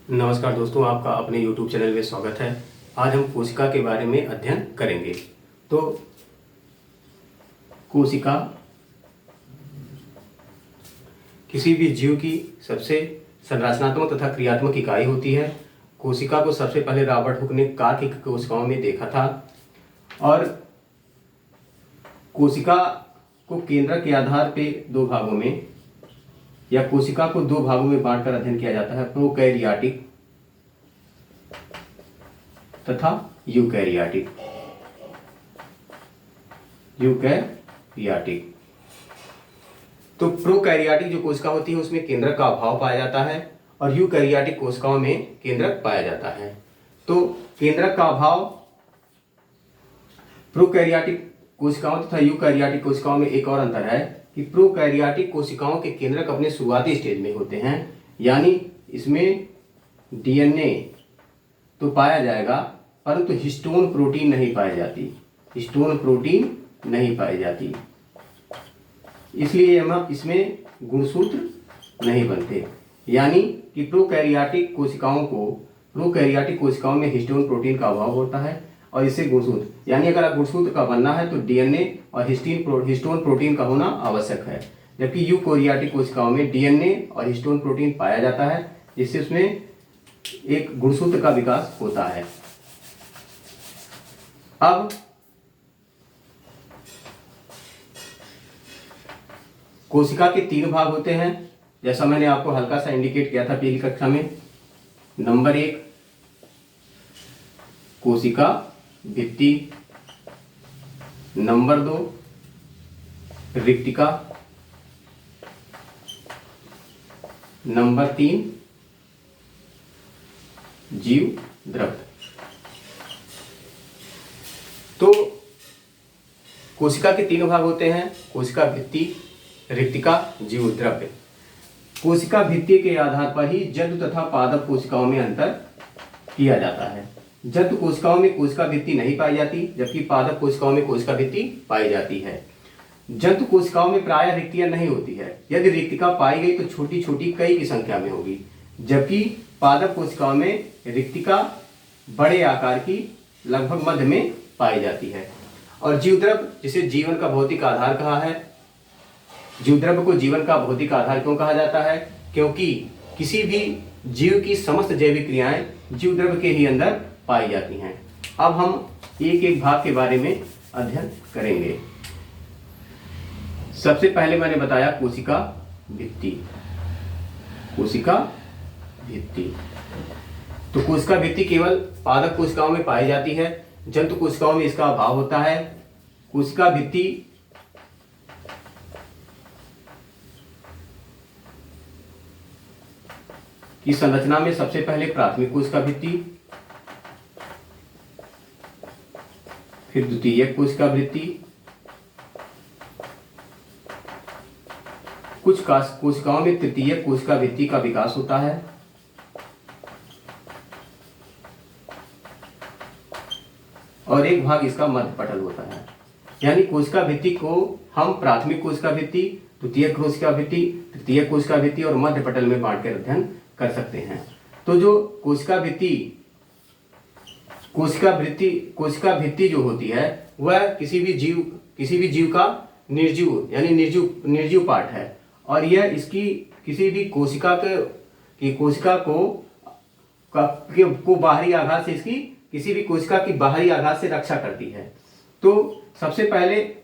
नमस्कार दोस्तों, आपका अपने YouTube चैनल में स्वागत है। आज हम कोशिका के बारे में अध्ययन करेंगे। तो कोशिका किसी भी जीव की सबसे संरचनात्मक तथा क्रियात्मक इकाई होती है। कोशिका को सबसे पहले रॉबर्ट हुक ने कार की कोशिकाओं में देखा था और कोशिका को केंद्रक के आधार पे दो भागों में या कोशिका को दो भागों में बांटकर अध्ययन किया जाता है, प्रोकैरियोटिक तथा यूकैरियोटिक। तो प्रोकैरियोटिक जो कोशिका होती है उसमें केंद्रक का अभाव पाया जाता है और यूकैरियोटिक कोशिकाओं में केंद्रक पाया जाता है। तो केंद्रक का अभाव प्रोकैरियोटिक कोशिकाओं तथा यूकैरियोटिक कोशिकाओं में एक और अंतर है कि प्रोकैरियोटिक कोशिकाओं के केंद्रक अपने शुरुआती स्टेज में होते हैं, यानी इसमें डीएनए तो पाया जाएगा परंतु हिस्टोन प्रोटीन नहीं पाई जाती। इसलिए इसमें गुणसूत्र नहीं बनते, यानी कि प्रोकैरियोटिक कोशिकाओं में हिस्टोन प्रोटीन का अभाव होता है और इससे गुणसूत्र, यानी अगर गुणसूत्र का बनना है तो डीएनए और हिस्टोन प्रोटीन का होना आवश्यक है। जबकि यूकैरियोटिक कोशिकाओं में डीएनए और हिस्टोन प्रोटीन पाया जाता है, जिससे उसमें एक गुणसूत्र का विकास होता है। अब कोशिका के तीन भाग होते हैं, जैसा मैंने आपको हल्का सा इंडिकेट किया था पहली कक्षा में। नंबर 1 कोशिका भित्ति, नंबर 2 रिक्तिका, नंबर 3 जीव द्रव्य। तो कोशिका के तीन भाग होते हैं, कोशिका भित्ति, रिक्तिका, जीव द्रव्य। कोशिका भित्ति के आधार पर ही जंतु तथा पादप कोशिकाओं में अंतर किया जाता है। जंतु कोशिकाओं में कोशिका भित्ति नहीं पाई जाती, जबकि पादप कोशिकाओं में कोशिका भित्ति पाई जाती है। जंतु कोशिकाओं में प्रायः रिक्तियां नहीं होती है। यदि रिक्तिका पाई गई तो छोटी छोटी कई की संख्या में होगी, जबकि पादप कोशिकाओं में रिक्तिका बड़े आकार की लगभग मध्य में पाई जाती है। और जीवद्रव्य, जिसे जीवन का भौतिक आधार कहा है, जीवद्रव्य को जीवन का भौतिक आधार क्यों कहा जाता है? क्योंकि किसी भी जीव की समस्त जैविक क्रियाएं जीवद्रव्य के ही अंदर पाई जाती हैं। अब हम एक एक भाग के बारे में अध्ययन करेंगे। सबसे पहले मैंने बताया कोशिका भित्ति। तो कोशिका भित्ति केवल पादप कोशिकाओं में पाई जाती है, जंतु कोशिकाओं में इसका अभाव होता है। कोशिका भित्ति की संरचना में सबसे पहले प्राथमिक कोशिका भित्ति, फिर द्वितीयक कोशिका भित्ति, कुछ कोशिकाओं में तृतीयक कोशिका भित्ति का विकास होता है और एक भाग इसका मध्य पटल होता है। यानी कोशिका भित्ति को हम प्राथमिक कोशिका भित्ति, द्वितीयक कोशिका भित्ति, तृतीयक कोशिका भित्ति और मध्य पटल में बांटकर अध्ययन कर सकते हैं। तो जो कोशिका भित्ति जो होती है वह किसी भी जीव का निर्जीव पार्ट है और यह इसकी किसी भी कोशिका को बाहरी आघात से इसकी किसी भी कोशिका की बाहरी आघात से रक्षा करती है। तो सबसे पहले,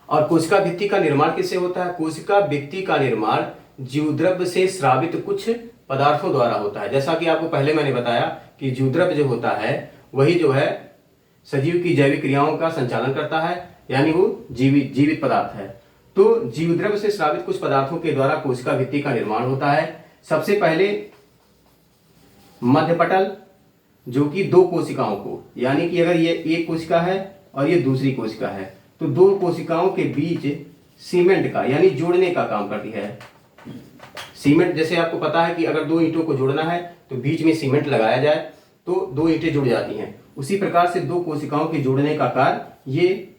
और कोशिका भित्ति का निर्माण किससे होता है? कोशिका भित्ति का निर्माण जीवद्रव्य से स्रावित कुछ पदार्थों द्वारा होता है। जैसा कि आपको पहले मैंने बताया कि जीवद्रव्य जो होता है वही जो है सजीव की जैविक क्रियाओं का संचालन करता है, यानी वो जीवित पदार्थ है। तो जीवद्रव्य से स्रावित कुछ पदार्थों के द्वारा कोशिका भित्ति का निर्माण होता है। सबसे पहले मध्य पटल, जो कि दो कोशिकाओं को, यानी कि अगर ये एक कोशिका है और ये दूसरी कोशिका है तो दो कोशिकाओं के बीच सीमेंट का, यानी जोड़ने का काम करती है। सीमेंट, जैसे आपको पता है कि अगर दो ईंटों को जोड़ना है तो बीच में सीमेंट लगाया जाए तो दो ईंटें जुड़ जाती हैं। उसी प्रकार से दो कोशिकाओं के जोड़ने का कार्य ये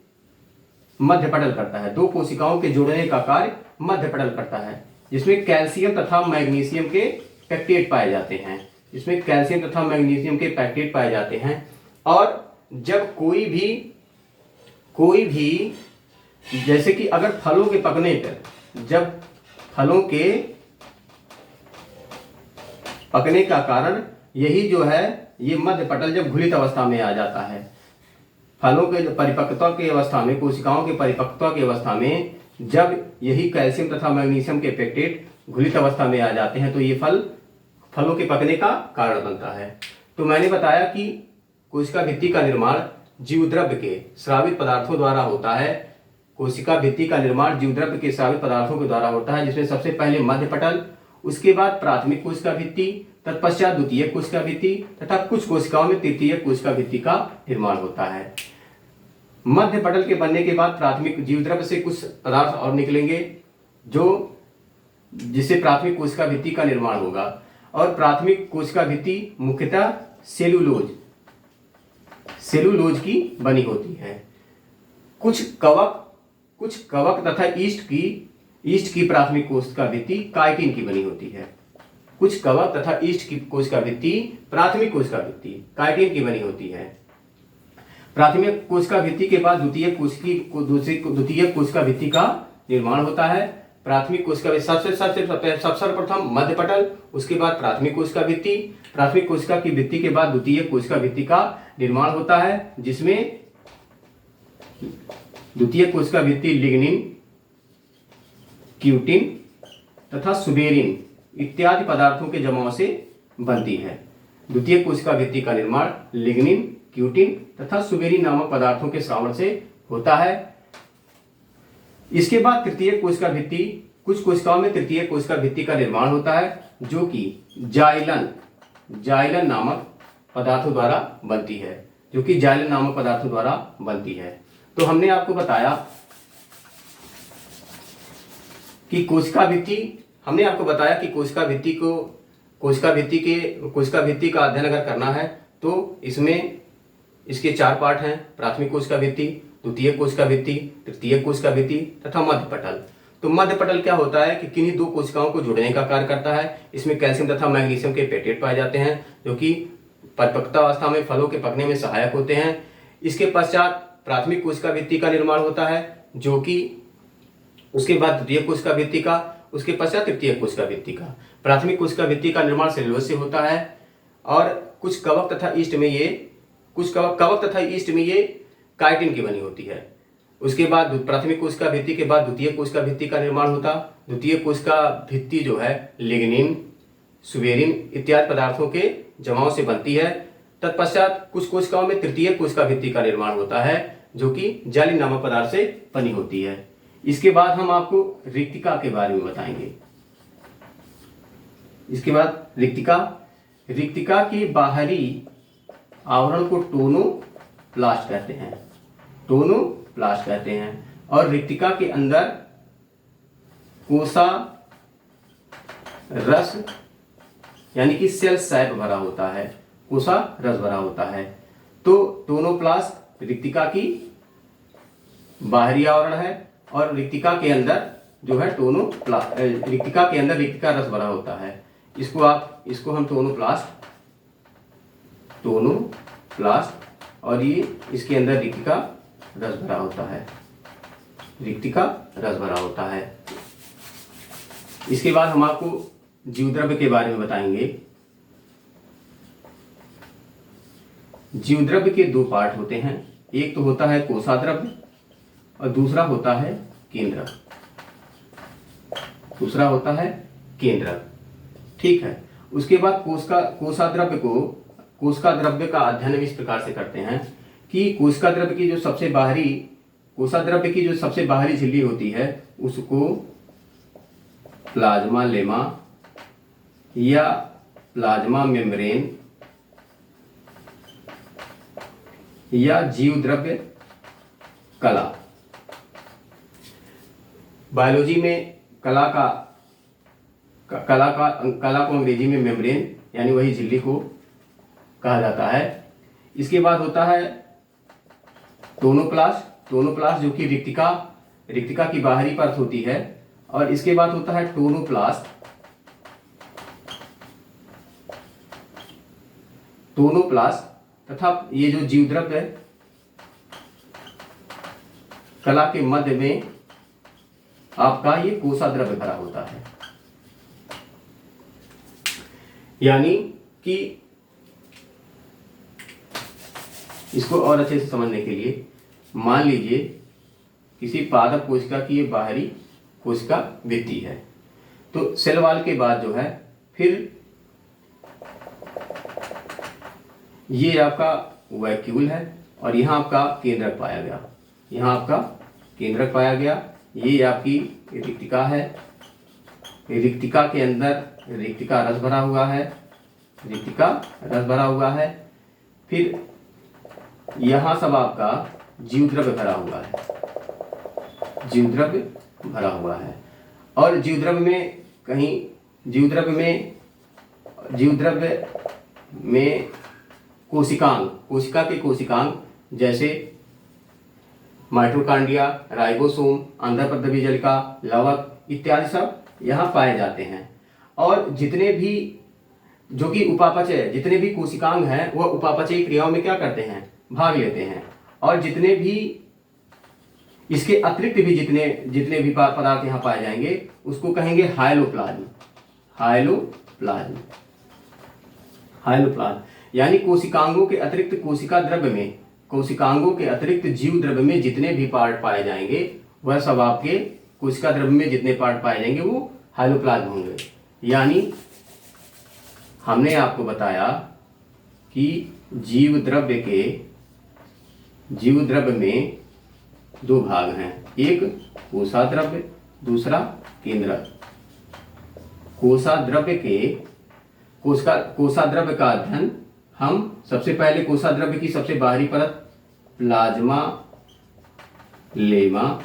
मध्य पटल करता है। दो कोशिकाओं के जोड़ने का कार्य मध्य पटल करता है, जिसमें कैल्शियम तथा मैग्नीशियम के पेक्टेट पाए जाते हैं। इसमें कैल्शियम तथा मैग्नीशियम के पैक्टेट पाए जाते हैं। और जब कोई भी जैसे कि अगर फलों के पकने पर, जब फलों के पकने का कारण यही जो है, ये मध्य पटल जब घुलित अवस्था में आ जाता है, फलों के परिपक्वता की अवस्था में, कोशिकाओं के परिपक्वता की अवस्था में जब यही कैल्शियम तथा मैग्नीशियम के पैक्टेट घुलित अवस्था में आ जाते हैं तो ये फलों के पकने का कारण बनता है। तो मैंने बताया कि कोशिका भित्ति का निर्माण जीवद्रव्य के स्रावित पदार्थों द्वारा होता है। कोशिका भित्ति का निर्माण जीवद्रव्य के स्रावित पदार्थों के द्वारा होता है, जिसमें सबसे पहले मध्य पटल, उसके बाद प्राथमिक कोशिका भित्ति, तत्पश्चात द्वितीय कोशिका भित्ति तथा कुछ कोशिकाओं में तृतीय कोशिका भित्ति का निर्माण होता है। मध्य पटल के बनने के बाद प्राथमिक जीवद्रव्य से कुछ पदार्थ और निकलेंगे जिससे प्राथमिक कोशिका भित्ति का निर्माण होगा। और प्राथमिक कोशिका भित्ति मुख्यतः सेलुलोज की बनी होती है। कुछ कवक तथा ईस्ट की प्राथमिक कोशिका भित्ति काइटिन की बनी होती है। कुछ कवक तथा ईस्ट की कोशिका भित्ति प्राथमिक कोशिका भित्ति काइटिन की बनी होती है। प्राथमिक कोशिका भित्ति के बाद द्वितीय कोशिका भित्ति का निर्माण होता है। प्राथमिक कोशिका सबसे सर्वप्रथम मध्य पटल, उसके बाद प्राथमिक कोशिका भित्ति, प्राथमिक कोशिका की भित्ति के बाद द्वितीय कोशिका भित्ति का निर्माण होता है, जिसमें द्वितीय कोशिका भित्ति लिग्निन, क्यूटिन तथा सुबेरिन इत्यादि पदार्थों के जमाव से बनती है। द्वितीय कोशिका भित्ति का निर्माण लिग्निन, क्यूटिन तथा सुबेरिन नामक पदार्थों के श्रावण से होता है। इसके बाद तृतीय कोशिका भित्ति, कुछ कोशिकाओं में तृतीय कोशिका भित्ति का निर्माण होता है, जो कि जाइलन नामक पदार्थों द्वारा बनती है, तो हमने आपको बताया कि कोशिका भित्ति का अध्ययन अगर करना है तो इसमें इसके 4 पार्ट हैं: प्राथमिक कोशिका भित्ति, द्वितीय कोशिका भित्ति, तृतीय कोशिका भित्ति तथा मध्य पटल। तो मध्य पटल क्या होता है कि किन्हीं 2 कोशिकाओं को जोड़ने का कार्य करता है। इसमें कैल्शियम तथा मैग्नीशियम के पैक्टेट पाए जाते हैं, जो कि परिपक्वता अवस्था में फलों के पकने में सहायक होते हैं। इसके पश्चात प्राथमिक कोशिका भित्ति का निर्माण होता है, जो कि उसके बाद द्वितीय कोशिका भित्ति का, उसके पश्चात तृतीय कोशिका भित्ति का। प्राथमिक कोशिका भित्ति का निर्माण सेलुलोज से होता है और कुछ कवक तथा ईस्ट में ये काइटिन की बनी होती है। उसके बाद प्राथमिक कोशिका भित्ति के बाद द्वितीय कोशिका भित्ति का निर्माण होता। द्वितीय कोशिका भित्ति जो है लिग्निन, सुबेरिन इत्यादि पदार्थों के जमाव से बनती है। तत्पश्चात कुछ कोशिकाओं में तृतीय कोशिका भित्ति का निर्माण होता है, जो कि जालिन नामक पदार्थ से बनी होती है। इसके बाद हम आपको रिक्तिका के बारे में बताएंगे। इसके बाद रिक्तिका के बाहरी आवरण को टोनोप्लास्ट कहते हैं और रिक्तिका के अंदर कोसा रस यानी कि सेल सैप भरा होता है, कोसा रस भरा होता है। तो टोनोप्लास्ट रिक्तिका की बाहरी आवरण है और रिक्तिका के अंदर जो है रिक्तिका रस भरा होता है। इसको हम टोनोप्लास्ट और ये इसके अंदर रिक्तिका रस भरा होता है। इसके बाद हम आपको जीवद्रव्य के बारे में बताएंगे। जीवद्रव्य के 2 पार्ट होते हैं, एक तो होता है कोशाद्रव्य और दूसरा होता है केंद्रक। ठीक है। उसके बाद कोशिका द्रव्य का अध्ययन इस प्रकार से करते हैं कि कोशिकाद्रव्य की जो सबसे बाहरी झिल्ली होती है उसको प्लाज्मा लेमा या प्लाज्मा मेम्ब्रेन या जीवद्रव्य कला, बायोलॉजी में कला को अंग्रेजी में मेम्ब्रेन यानी वही झिल्ली को कहा जाता है। इसके बाद होता है टोनोप्लास्ट जो कि रिक्तिका की बाहरी परत होती है। और इसके बाद होता है टोनोप्लास्ट तथा ये जो जीवद्रव्य कला के मध्य में आपका ये कोशाद्रव्य भरा होता है। यानी कि इसको और अच्छे से समझने के लिए मान लीजिए किसी पादप कोशिका की ये बाहरी कोशिका भित्ति है, तो सेल वॉल के बाद जो है फिर ये आपका वैक्यूल है और यहाँ आपका केंद्रक पाया गया, यहाँ आपका केंद्रक पाया गया। ये आपकी रिक्तिका है, रिक्तिका के अंदर रिक्तिका रस भरा हुआ है, रिक्तिका रस भरा हुआ है। फिर यहाँ सब आपका जीवद्रव्य भरा हुआ है, जीवद्रव्य भरा हुआ है। और जीवद्रव्य में कहीं जीवद्रव्य में कोशिकांग, कोशिका के कोशिकांग जैसे माइटोकॉन्ड्रिया, राइबोसोम, अंधप्रद्रव्य जलिका, लवक इत्यादि सब यहाँ पाए जाते हैं। और जितने भी जो कि उपापचय, जितने भी कोशिकांग हैं वह उपापचयी क्रियाओं में क्या करते हैं, भाग लेते हैं। और जितने भी इसके अतिरिक्त भी जितने भी पदार्थ यहाँ पाए जाएंगे उसको कहेंगे हाइलोप्लाज्म, हाइलोप्लाज्म, हाइलोप्लाज्म। यानी कोशिकांगों के अतिरिक्त कोशिकांगों के अतिरिक्त जीव द्रव्य में जितने भी पार्ट पाए जाएंगे वह सब आपके कोशिका द्रव्य में जितने पार्ट पाए जाएंगे वो हाइलोप्लाज्म होंगे। यानी हमने आपको बताया कि जीव द्रव्य में दो भाग हैं, एक कोशाद्रव्य, दूसरा केंद्रक। कोशाद्रव्य का अध्ययन हम सबसे पहले कोशाद्रव्य की सबसे बाहरी परत प्लाज्मा लेमा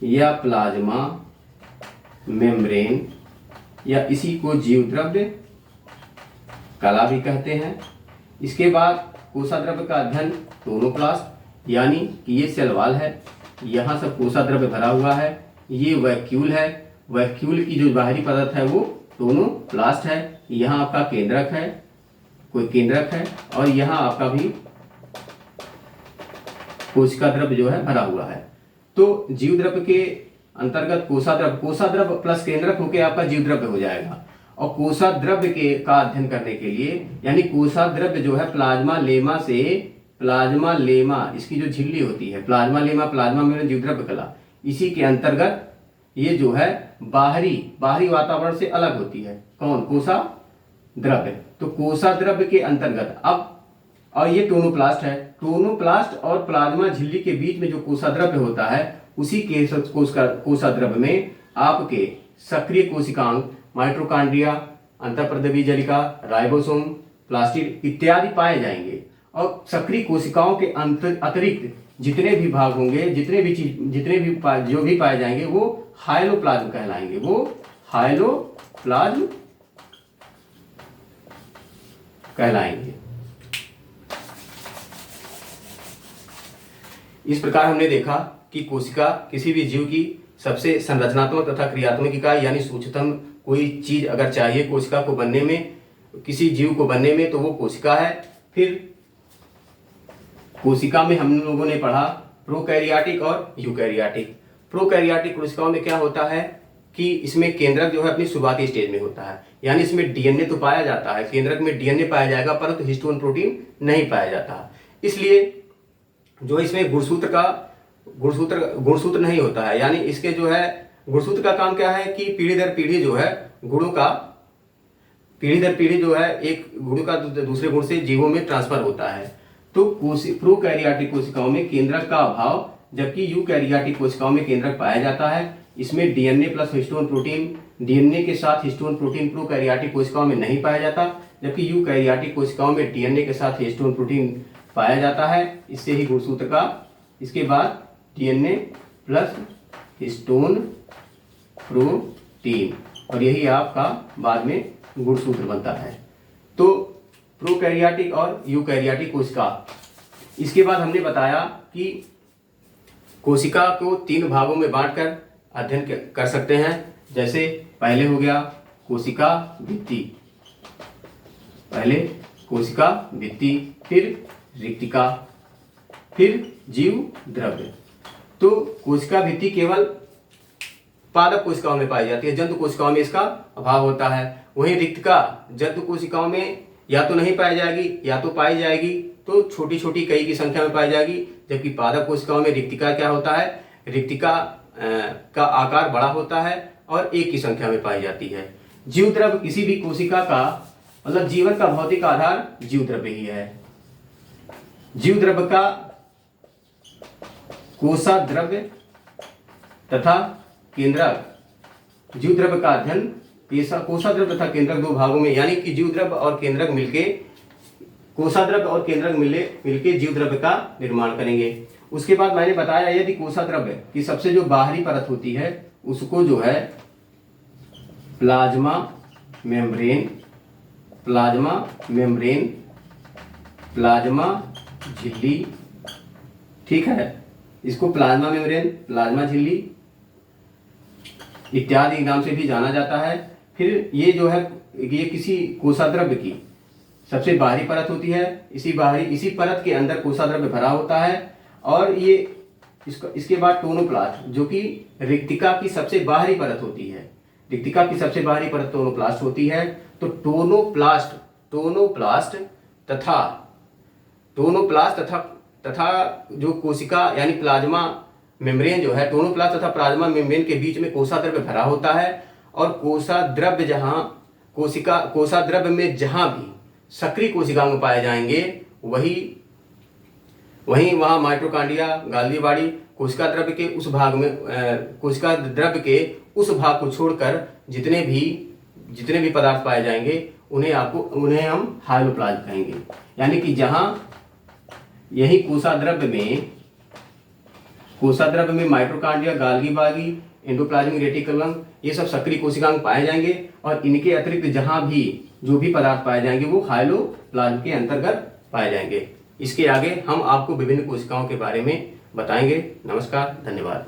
या प्लाज्मा मेम्ब्रेन या इसी को जीवद्रव्य कला भी कहते हैं। इसके बाद कोशाद्रव्य का अध्ययन टोनोप्लास्ट, यानी कि ये सेल वॉल है, यहाँ सब कोशाद्रव्य भरा हुआ है, ये वैक्यूल है, वैक्यूल की जो बाहरी पदार्थ है वो टोनोप्लास्ट है, यहाँ आपका केंद्रक है, कोई केंद्रक है और यहाँ आपका भी कोशिका द्रव्य जो है भरा हुआ है। तो जीव द्रव्य के अंतर्गत कोशाद्रव्य प्लस केंद्रक होकर आपका जीव द्रव्य हो जाएगा। और कोशाद्रव्य का अध्ययन करने के लिए यानी कोशाद्रव्य जो है प्लाज्मा लेमा इसकी जो झिल्ली होती है, प्लाज्मा में जीवद्रव्य कला, इसी के अंतर्गत ये जो है बाहरी वातावरण से अलग होती है। कौन? कोशाद्रव्य। तो कोशाद्रव्य के अंतर्गत अब और ये टोनोप्लास्ट है, टोनोप्लास्ट और प्लाज्मा झिल्ली के बीच में जो कोशाद्रव्य होता है उसी के कोशाद्रव्य में आपके सक्रिय कोशिकांग माइटोकॉन्ड्रिया, अंतःप्रद्रव्य जलिका, राइबोसोम, प्लास्टिड इत्यादि पाए जाएंगे। और सक्रिय कोशिकाओं के अतिरिक्त जितने भी भाग होंगे, जो भी पाए जाएंगे वो हाइलोप्लाज्म कहलाएंगे, वो हाइलोप्लाज्म कहलाएंगे। इस प्रकार हमने देखा कि कोशिका किसी भी जीव की सबसे संरचनात्मक तथा क्रियात्मक इकाई यानी सूक्ष्मतम कोई चीज अगर चाहिए कोशिका को बनने में, किसी जीव को बनने में, तो वो कोशिका है। फिर कोशिका में हम लोगों ने पढ़ा प्रोकैरियोटिक और यूकैरियोटिक। प्रोकैरियोटिक कोशिकाओं में क्या होता है कि इसमें केंद्रक जो है अपनी शुरुआती स्टेज में होता है, यानी इसमें डीएनए तो पाया जाता है, केंद्रक में डीएनए पाया जाएगा परंतु हिस्टोन प्रोटीन नहीं पाया जाता। इसलिए जो इसमें गुणसूत्र नहीं होता है, यानी इसके जो है गुणसूत्र का काम क्या है कि पीढ़ी दर पीढ़ी जो है गुणों का एक गुण का दूसरे गुण से जीवों में ट्रांसफर होता है। तो प्रोकैरियोटिक कोशिकाओं में केंद्रक का अभाव, जबकि यूकैरियोटिक कोशिकाओं में केंद्रक पाया जाता है। इसमें DNA plus histone protein, DNA के साथ हिस्टोन प्रोटीन प्रोकैरियोटिक कोशिकाओं में नहीं पाया जाता, जबकि यूकैरियोटिक कोशिकाओं में डीएनए के साथ हिस्टोन प्रोटीन पाया जाता है। इससे ही गुणसूत्र का, इसके बाद डीएनए प्लस हिस्टोन प्रोटीन, और यही आपका बाद में गुणसूत्र बनता है। तो प्रोकैरियोटिक और यूकैरियोटिक कोशिका। इसके बाद हमने बताया कि कोशिका को 3 भागों में बांटकर अध्ययन कर सकते हैं। जैसे पहले हो गया कोशिका भित्ति, पहले कोशिका भित्ति, फिर रिक्तिका, फिर जीव द्रव्य। तो कोशिका भित्ति केवल पादप कोशिकाओं में पाई जाती है, जंतु कोशिकाओं में इसका अभाव होता है। वहीं रिक्तिका जंतु कोशिकाओं में या तो नहीं पाई जाएगी या तो पाई जाएगी तो छोटी छोटी कई की संख्या में पाई जाएगी, जबकि पादप कोशिकाओं में रिक्तिका क्या होता है, रिक्तिका का आकार बड़ा होता है और एक की संख्या में पाई जाती है। जीव द्रव्य किसी भी कोशिका का मतलब जीवन का भौतिक आधार जीव द्रव्य ही है। जीव द्रव्य का कोशाद्रव्य तथा केंद्रक, जीव द्रव्य का अध्ययन कोशाद्रव्य तथा केंद्रक दो भागों में, यानी कि जीव द्रव्य और केंद्रक मिलके, कोशाद्रव्य और केंद्रक मिलके जीव द्रव्य का निर्माण करेंगे। उसके बाद मैंने बताया यदि कोशाद्रव्य की सबसे जो बाहरी परत होती है उसको जो है प्लाज्मा मेम्ब्रेन, प्लाज्मा झिल्ली, ठीक है, इसको प्लाज्मा मेम्ब्रेन, प्लाज्मा झिल्ली इत्यादि नाम से भी जाना जाता है। फिर ये जो है ये किसी कोशाद्रव्य की सबसे बाहरी परत होती है, इसी परत के अंदर कोशाद्रव्य भरा होता है और ये इसके बाद टोनोप्लास्ट जो कि रिक्तिका की सबसे बाहरी परत होती है, रिक्तिका की सबसे बाहरी परत टोनोप्लास्ट होती है। तो टोनोप्लास्ट तथा जो कोशिका यानी प्लाज्मा मेम्ब्रेन जो है, टोनोप्लास्ट तथा प्लाज्मा मेम्ब्रेन के बीच में कोशाद्रव्य भरा होता है और कोशाद्रव्य में जहां भी सक्रिय कोशिकांग पाए जाएंगे वहीं वहां माइटोकॉन्ड्रिया, गाल्गी बॉडी कोशिका द्रव्य के उस भाग में कोशिका द्रव्य के उस भाग को छोड़कर जितने भी पदार्थ पाए जाएंगे उन्हें हम हाइलोप्लाज्म कहेंगे। यानी कि जहां यही कोशाद्रव्य में माइटोकॉन्ड्रिया, गाल्गी बॉडी, एंडोप्लाज्मिक रेटिकुलम ये सब सक्रिय कोशिकांग पाए जाएंगे और इनके अतिरिक्त जहां भी जो भी पदार्थ पाए जाएंगे वो हाइलोप्लाज्म के अंतर्गत पाए जाएंगे। इसके आगे हम आपको विभिन्न कोशिकाओं के बारे में बताएंगे। नमस्कार, धन्यवाद।